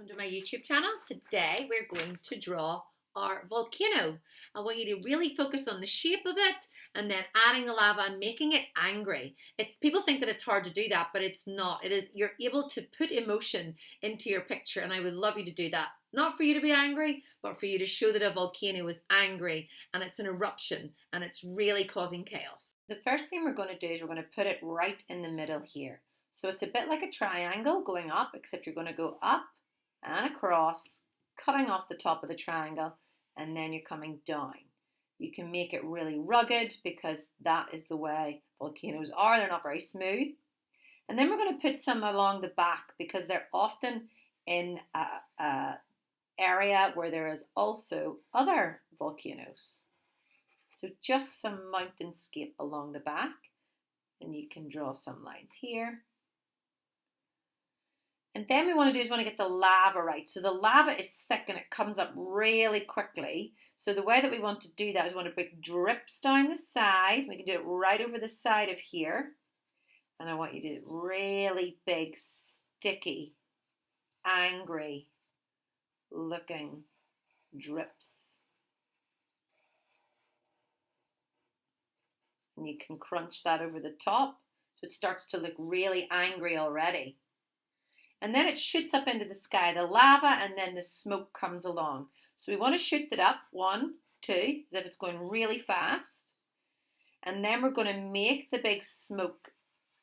welcome to my YouTube channel. Today we're going to draw our volcano. I want you to really focus on the shape of it and then adding the lava and making it angry. People think that it's hard to do that, but it's not. You're able to put emotion into your picture, and I would love you to do that. Not for you to be angry, but for you to show that a volcano is angry and it's an eruption and it's really causing chaos. The first thing we're going to do is we're going to put it right in the middle here. So it's a bit like a triangle going up, except you're going to go up and across, cutting off the top of the triangle, and then you're coming down. You can make it really rugged because that is the way volcanoes are. They're not very smooth. And then we're going to put some along the back because they're often in a area where there is also other volcanoes. So just some mountainscape along the back, and you can draw some lines here. And then we want to get the lava right. So the lava is thick and it comes up really quickly. So the way that we want to do that is we want to put drips down the side. We can do it right over the side of here. And I want you to do really big, sticky, angry looking drips. And you can crunch that over the top so it starts to look really angry already. And then it shoots up into the sky, the lava, and then the smoke comes along. So we want to shoot it up, 1, 2, as if it's going really fast. And then we're going to make the big smoke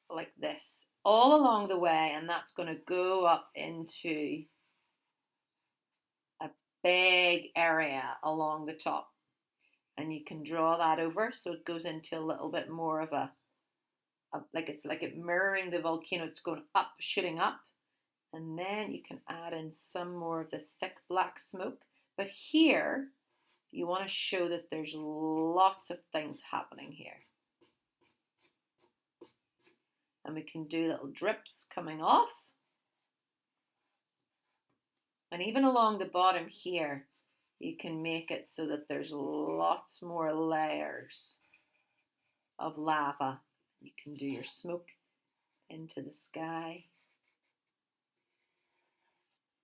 like this all along the way, and that's going to go up into a big area along the top. And you can draw that over so it goes into a little bit more of like it mirroring the volcano. It's going up, shooting up. And then you can add in some more of the thick black smoke. But here, you want to show that there's lots of things happening here. And we can do little drips coming off. And even along the bottom here, you can make it so that there's lots more layers of lava. You can do your smoke into the sky.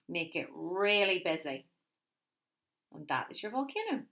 Make it really busy. And that is your volcano.